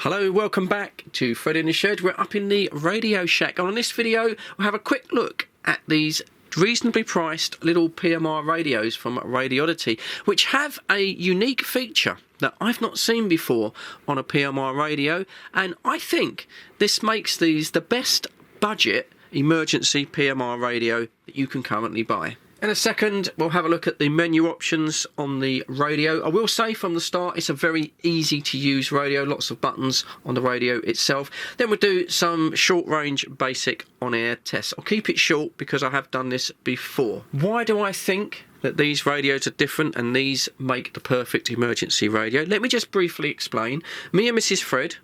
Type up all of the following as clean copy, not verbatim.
Hello, welcome back to Fred in the Shed. We're up in the Radio Shack, and on this video we'll have a quick look at these reasonably priced little PMR radios from Radioddity, which have a unique feature that I've not seen before on a PMR radio, and I think this makes these the best budget emergency PMR radio that you can currently buy. In a second, we'll have a look at the menu options on the radio. I will say from the start, it's a very easy to use radio, lots of buttons on the radio itself. Then we'll do some short range basic on-air tests. I'll keep it short because I have done this before. Why do I think that these radios are different and these make the perfect emergency radio? Let me just briefly explain. Me and Mrs. Fred,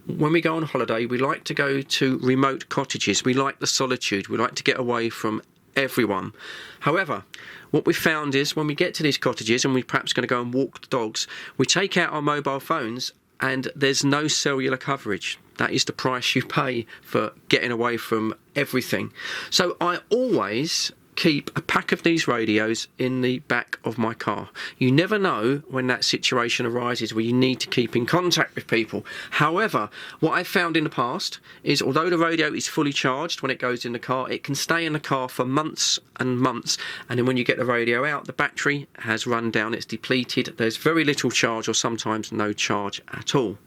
when we go on holiday, we like to go to remote cottages. We like the solitude. We like to get away from everyone. However, what we found is when we get to these cottages and we're perhaps going to go and walk the dogs, we take out our mobile phones and there's no cellular coverage. That is the price you pay for getting away from everything. So I always keep a pack of these radios in the back of my car. You never know when that situation arises where you need to keep in contact with people. However, what I've found in the past is although the radio is fully charged when it goes in the car, it can stay in the car for months and months, and then when you get the radio out, the battery has run down, it's depleted, there's very little charge or sometimes no charge at all.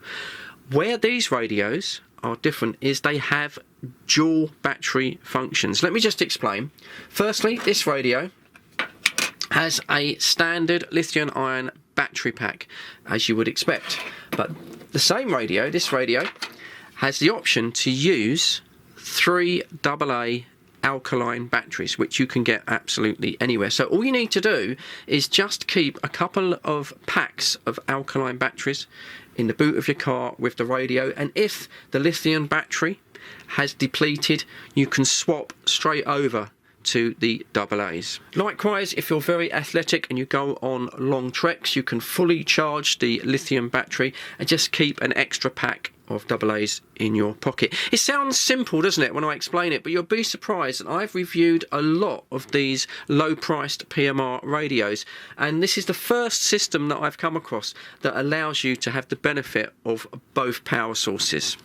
Where these radios are different is they have dual battery functions. Let me just explain. Firstly, this radio has a standard lithium-ion battery pack, as you would expect. But the same radio, this radio, has the option to use 3 AA alkaline batteries, which you can get absolutely anywhere. So all you need to do is just keep a couple of packs of alkaline batteries in the boot of your car with the radio, and if the lithium battery has depleted, you can swap straight over to the AA's. Likewise, if you're very athletic and you go on long treks, you can fully charge the lithium battery and just keep an extra pack of AA's in your pocket. It sounds simple, doesn't it, when I explain it, but you'll be surprised that I've reviewed a lot of these low-priced PMR radios, and this is the first system that I've come across that allows you to have the benefit of both power sources.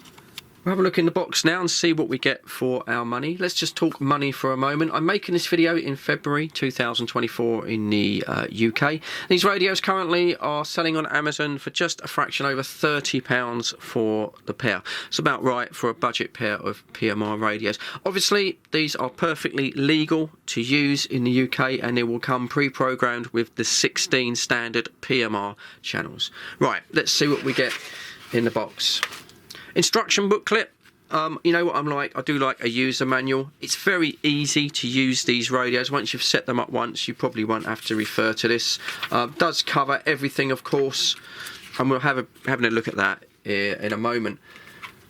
We'll have a look in the box now and see what we get for our money. Let's just talk money for a moment. I'm making this video in February 2024 in the UK. These radios currently are selling on Amazon for just a fraction over £30 for the pair. It's about right for a budget pair of PMR radios. Obviously, these are perfectly legal to use in the UK, and they will come pre-programmed with the 16 standard PMR channels. Right, let's see what we get in the box. Instruction booklet. You know what I'm like, I do like a user manual. It's very easy to use these radios. Once you've set them up once, you probably won't have to refer to this. Does cover everything, of course, and we'll have having a look at that in a moment.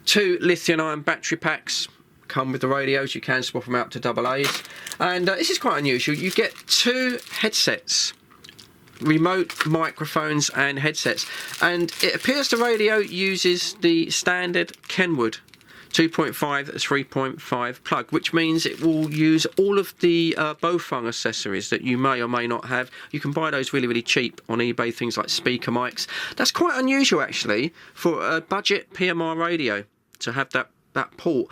2 lithium-ion battery packs come with the radios. You can swap them out to AA's, and this is quite unusual. You get 2 headsets, remote microphones and headsets, and it appears the radio uses the standard Kenwood 2.5 3.5 plug, which means it will use all of the Bofung accessories that you may or may not have. You can buy those really cheap on eBay, things like speaker mics. That's quite unusual actually for a budget PMR radio to have that port.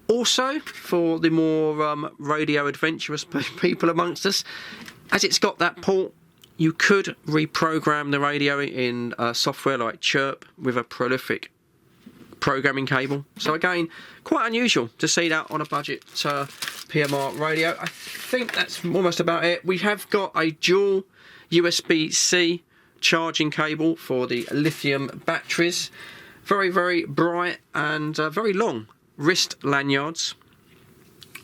Also, for the more radio adventurous people amongst us, as it's got that port, you could reprogram the radio in software like Chirp with a prolific programming cable. So again, quite unusual to see that on a budget PMR radio. I think that's almost about it. We have got a dual USB-C charging cable for the lithium batteries. Very bright and very long wrist lanyards,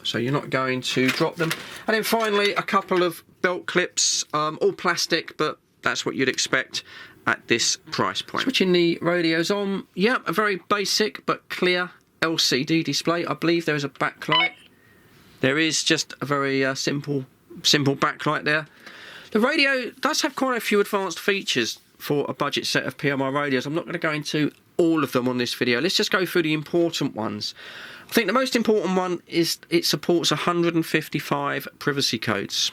so you're not going to drop them. And then finally, a couple of belt clips, all plastic, but that's what you'd expect at this price point. Switching the radios on. Yeah, a very basic but clear LCD display. I believe there is a backlight. There is just a very simple backlight there. The radio does have quite a few advanced features for a budget set of PMR radios. I'm not going to go into all of them on this video. Let's just go through the important ones. I think the most important one is it supports 155 privacy codes.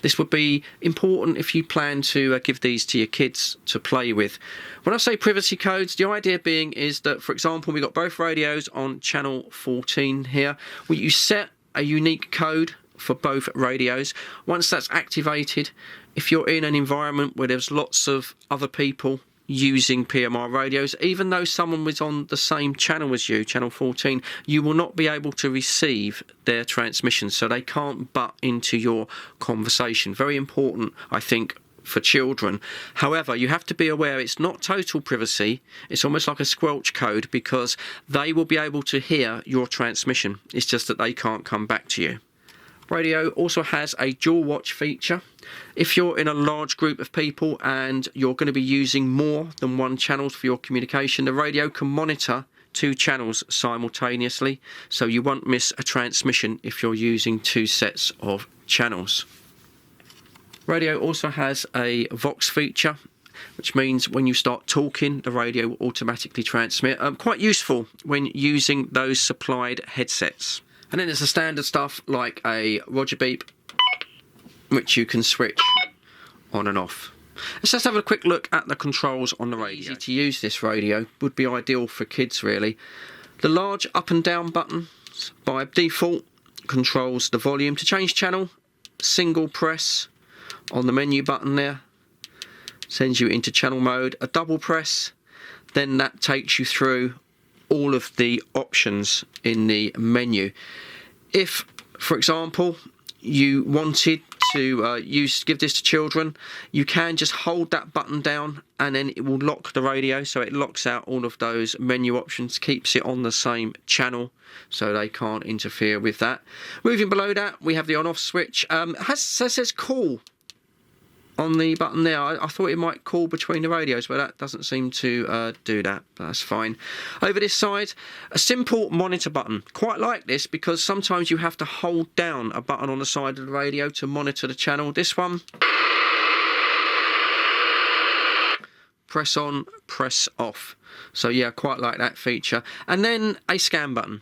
This would be important if you plan to give these to your kids to play with. When I say privacy codes, the idea being is that, for example, we've got both radios on channel 14 here. Well, you set a unique code for both radios. Once that's activated, if you're in an environment where there's lots of other people using PMR radios, even though someone was on the same channel as you, channel 14, you will not be able to receive their transmission, so they can't butt into your conversation. Very important, I think, for children. However, you have to be aware it's not total privacy. It's almost like a squelch code, because they will be able to hear your transmission. It's just that they can't come back to you. Radio also has a dual watch feature. If you're in a large group of people and you're going to be using more than one channel for your communication, the radio can monitor 2 channels simultaneously, so you won't miss a transmission if you're using 2 sets of channels. Radio also has a Vox feature, which means when you start talking, the radio will automatically transmit. Quite useful when using those supplied headsets. And then there's the standard stuff like a Roger beep, which you can switch on and off. Let's just have a quick look at the controls on the radio. Easy to use this radio, would be ideal for kids really. The large up and down buttons by default controls the volume. To change channel, single press on the menu button there sends you into channel mode. A double press, then that takes you through all of the options in the menu. If, for example, you wanted to give this to children, you can just hold that button down and then it will lock the radio, so it locks out all of those menu options, keeps it on the same channel so they can't interfere with that. Moving below that, we have the on-off switch. It says call on the button there. I thought it might call between the radios, but that doesn't seem to do that. That's fine. Over this side, a simple monitor button. Quite like this because sometimes you have to hold down a button on the side of the radio to monitor the channel. This one, press on, press off. So yeah, quite like that feature. And then a scan button.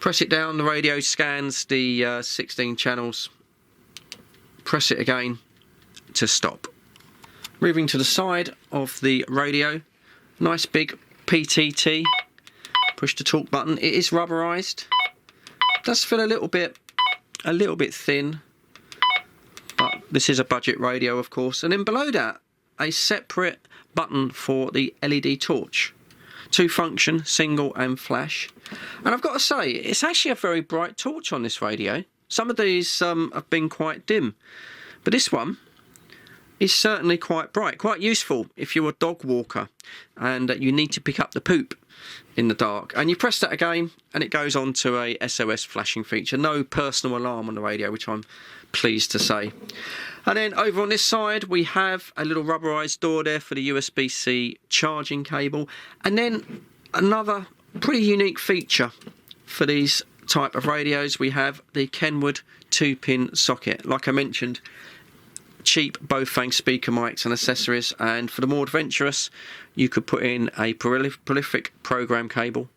Press it down, the radio scans the 16 channels. Press it again to stop. Moving to the side of the radio, nice big PTT push to talk button. It is rubberized, does feel a little bit thin, but this is a budget radio of course. And then below that, a separate button for the LED torch, 2 function, single and flash. And I've got to say, it's actually a very bright torch on this radio. Some of these have been quite dim, but this one is certainly quite bright, quite useful if you're a dog walker and you need to pick up the poop in the dark. And you press that again and it goes on to a SOS flashing feature. No personal alarm on the radio, which I'm pleased to say. And then over on this side, we have a little rubberized door there for the USB-C charging cable. And then another pretty unique feature for these type of radios, we have the Kenwood 2-pin socket. Like I mentioned, cheap both-phase speaker mics and accessories, and for the more adventurous you could put in a prolific program cable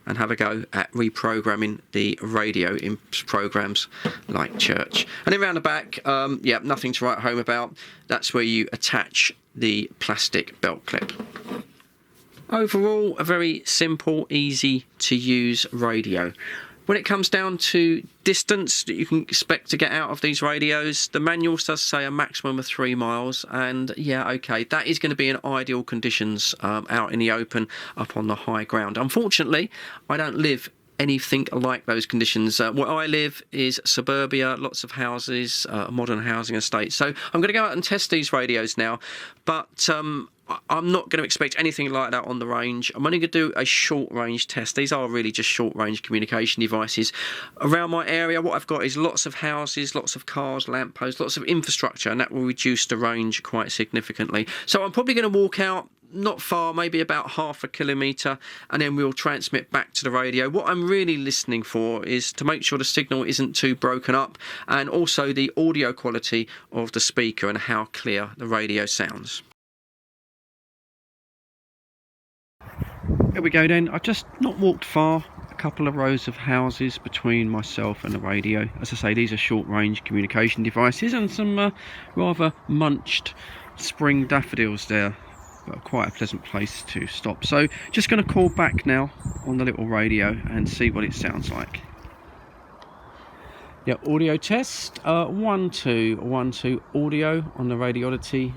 and have a go at reprogramming the radio in programs like church. And then around the back, yeah, nothing to write home about. That's where you attach the plastic belt clip. Overall, a very simple, easy to use radio. When it comes down to distance that you can expect to get out of these radios, the manual does say a maximum of 3 miles, and yeah, okay, that is going to be in ideal conditions out in the open, up on the high ground. Unfortunately, I don't live anything like those conditions. Where I live is suburbia, lots of houses, modern housing estate. So I'm going to go out and test these radios now, but I'm not going to expect anything like that on the range. I'm only going to do a short range test. These are really just short range communication devices. Around my area, what I've got is lots of houses, lots of cars, lampposts, lots of infrastructure, and that will reduce the range quite significantly. So I'm probably going to walk out not far, maybe about half a kilometre, and then we'll transmit back to the radio. What I'm really listening for is to make sure the signal isn't too broken up, and also the audio quality of the speaker and how clear the radio sounds. Here we go then. I've just not walked far, a couple of rows of houses between myself and the radio. As I say, these are short range communication devices, and some rather munched spring daffodils there. But quite a pleasant place to stop. So just going to call back now on the little radio and see what it sounds like. Yeah, audio test. 1 2 1 2 audio on the Radioddity.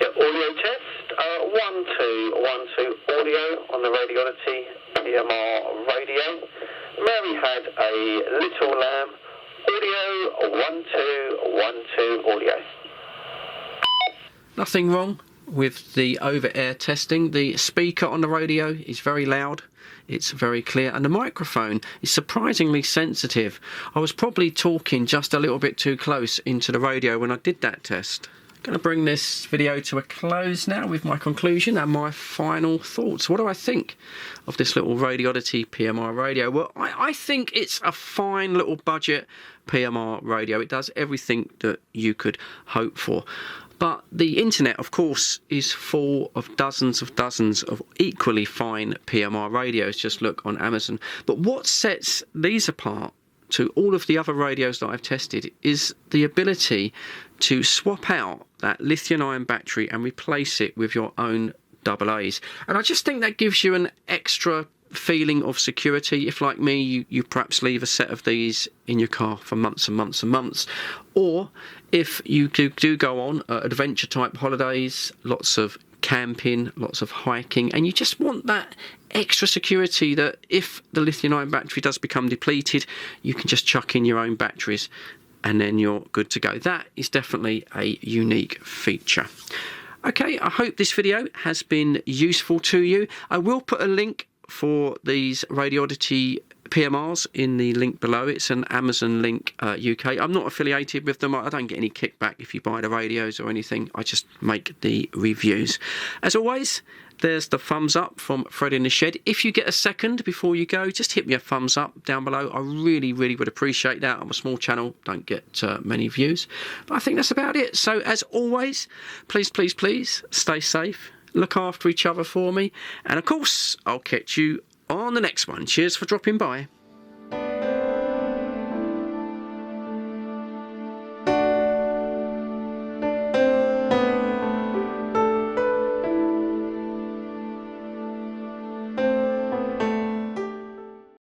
Yeah, audio test. 1 2 1 2 audio on the Radioddity PMR radio. Mary had a little lamb. Audio 1 2 1 2 audio. Nothing wrong with the over-air testing. The speaker on the radio is very loud, it's very clear, and the microphone is surprisingly sensitive. I was probably talking just a little bit too close into the radio when I did that test. I'm going to bring this video to a close now with my conclusion and my final thoughts. What do I think of this little Radioddity PMR radio? Well, I think it's a fine little budget PMR radio. It does everything that you could hope for. But the internet, of course, is full of dozens of equally fine PMR radios. Just look on Amazon. But what sets these apart to all of the other radios that I've tested is the ability to swap out that lithium-ion battery and replace it with your own AA's. And I just think that gives you an extra feeling of security. If, like me, you perhaps leave a set of these in your car for months and months and months, or if you do go on adventure type holidays, lots of camping, lots of hiking, and you just want that extra security that if the lithium-ion battery does become depleted, you can just chuck in your own batteries and then you're good to go. That is definitely a unique feature. Okay, I hope this video has been useful to you. I will put a link for these Radioddity PMRs in the link below. It's an Amazon link UK. I'm not affiliated with them. I don't get any kickback if you buy the radios or anything. I just make the reviews. As always, there's the thumbs up from Fred in the Shed. If you get a second before you go, just hit me a thumbs up down below. I really would appreciate that. I'm a small channel, don't get many views. But I think that's about it. So as always, please stay safe. Look after each other for me. And of course, I'll catch you on the next one. Cheers for dropping by.